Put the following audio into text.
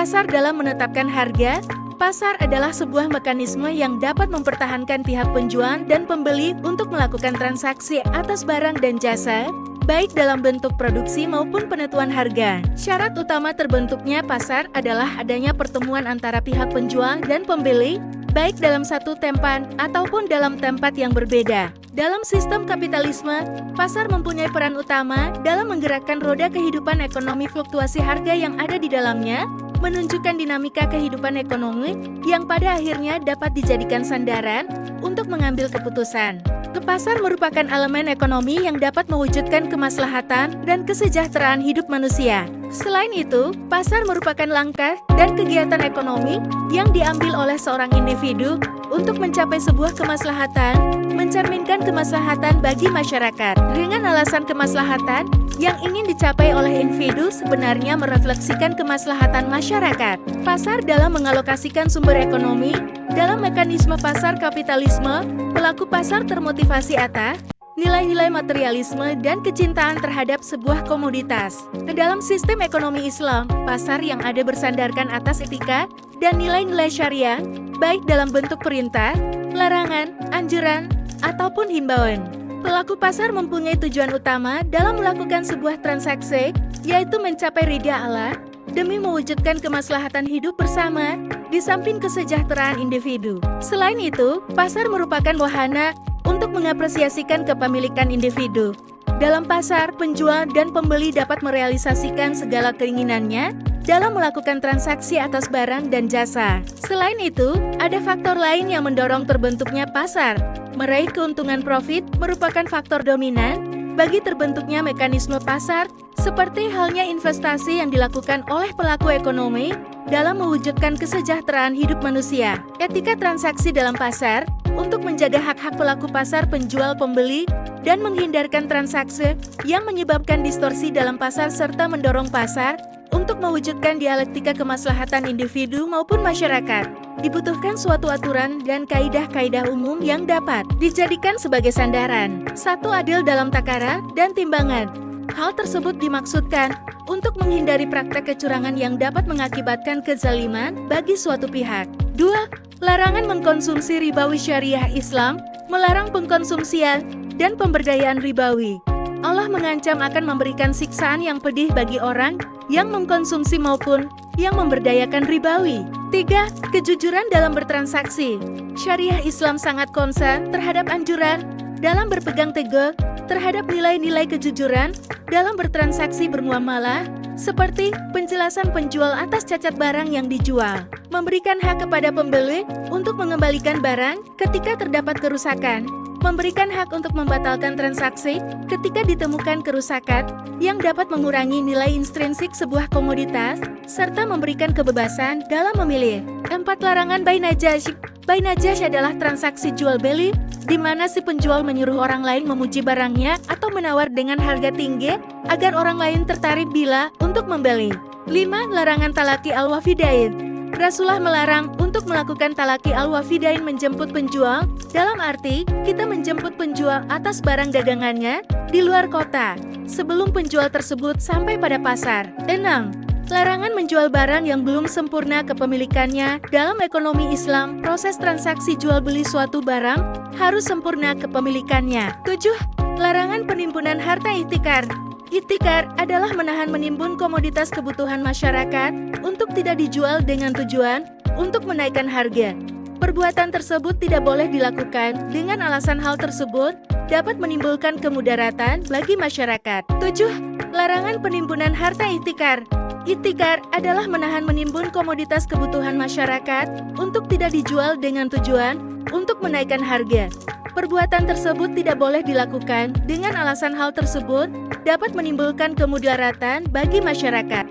Pasar dalam menetapkan harga. Pasar adalah sebuah mekanisme yang dapat mempertahankan pihak penjual dan pembeli untuk melakukan transaksi atas barang dan jasa, baik dalam bentuk produksi maupun penentuan harga. Syarat utama terbentuknya pasar adalah adanya pertemuan antara pihak penjual dan pembeli, baik dalam satu tempat ataupun dalam tempat yang berbeda. Dalam sistem kapitalisme, pasar mempunyai peran utama dalam menggerakkan roda kehidupan ekonomi. Fluktuasi harga yang ada di dalamnya menunjukkan dinamika kehidupan ekonomi yang pada akhirnya dapat dijadikan sandaran untuk mengambil keputusan. Pasar merupakan elemen ekonomi yang dapat mewujudkan kemaslahatan dan kesejahteraan hidup manusia. Selain itu, pasar merupakan langkah dan kegiatan ekonomi yang diambil oleh seorang individu untuk mencapai sebuah kemaslahatan, mencerminkan kemaslahatan bagi masyarakat. Dengan alasan kemaslahatan yang ingin dicapai oleh individu sebenarnya merefleksikan kemaslahatan masyarakat. Pasar dalam mengalokasikan sumber ekonomi. Dalam mekanisme pasar kapitalisme, pelaku pasar termotivasi atas nilai-nilai materialisme dan kecintaan terhadap sebuah komoditas. Dalam sistem ekonomi Islam, pasar yang ada bersandarkan atas etika dan nilai-nilai syariah, baik dalam bentuk perintah, larangan, anjuran, ataupun himbauan. Pelaku pasar mempunyai tujuan utama dalam melakukan sebuah transaksi, yaitu mencapai ridha Allah, demi mewujudkan kemaslahatan hidup bersama, di samping kesejahteraan individu. Selain itu, pasar merupakan wahana untuk mengapresiasikan kepemilikan individu. Dalam pasar, penjual dan pembeli dapat merealisasikan segala keinginannya dalam melakukan transaksi atas barang dan jasa. Selain itu, ada faktor lain yang mendorong terbentuknya pasar. Meraih keuntungan profit merupakan faktor dominan bagi terbentuknya mekanisme pasar, seperti halnya investasi yang dilakukan oleh pelaku ekonomi dalam mewujudkan kesejahteraan hidup manusia. Etika transaksi dalam pasar untuk menjaga hak-hak pelaku pasar, penjual, pembeli, dan menghindarkan transaksi yang menyebabkan distorsi dalam pasar serta mendorong pasar untuk mewujudkan dialektika kemaslahatan individu maupun masyarakat. Dibutuhkan suatu aturan dan kaidah-kaidah umum yang dapat dijadikan sebagai sandaran. Satu, adil dalam takaran dan timbangan. Hal tersebut dimaksudkan untuk menghindari praktek kecurangan yang dapat mengakibatkan kezaliman bagi suatu pihak. 2. Larangan mengkonsumsi ribawi. Syariah Islam melarang pengkonsumsian dan pemberdayaan ribawi. Allah mengancam akan memberikan siksaan yang pedih bagi orang yang mengkonsumsi maupun yang memberdayakan ribawi. 3. Kejujuran dalam bertransaksi. Syariah Islam sangat konsen terhadap anjuran dalam berpegang teguh terhadap nilai-nilai kejujuran dalam bertransaksi bermuamalah, seperti penjelasan penjual atas cacat barang yang dijual, memberikan hak kepada pembeli untuk mengembalikan barang ketika terdapat kerusakan, memberikan hak untuk membatalkan transaksi ketika ditemukan kerusakan yang dapat mengurangi nilai intrinsik sebuah komoditas, serta memberikan kebebasan dalam memilih. 4. Larangan bai najash. Bai najash adalah transaksi jual beli di mana si penjual menyuruh orang lain memuji barangnya atau menawar dengan harga tinggi agar orang lain tertarik bila untuk membeli. 5. Larangan talaki al-wafidain. Rasulullah melarang untuk melakukan talaki al-wafidain, menjemput penjual, dalam arti kita menjemput penjual atas barang dagangannya di luar kota sebelum penjual tersebut sampai pada pasar. 6. Larangan menjual barang yang belum sempurna kepemilikannya. Dalam ekonomi Islam, proses transaksi jual beli suatu barang harus sempurna kepemilikannya. 7. Larangan penimbunan harta ihtikar. Ihtikar adalah menahan menimbun komoditas kebutuhan masyarakat untuk tidak dijual dengan tujuan untuk menaikkan harga. Perbuatan tersebut tidak boleh dilakukan dengan alasan hal tersebut dapat menimbulkan kemudaratan bagi masyarakat. 7. Larangan penimbunan harta ihtikar. Ihtikar adalah menahan menimbun komoditas kebutuhan masyarakat untuk tidak dijual dengan tujuan untuk menaikkan harga. Perbuatan tersebut tidak boleh dilakukan dengan alasan hal tersebut dapat menimbulkan kemudaratan bagi masyarakat.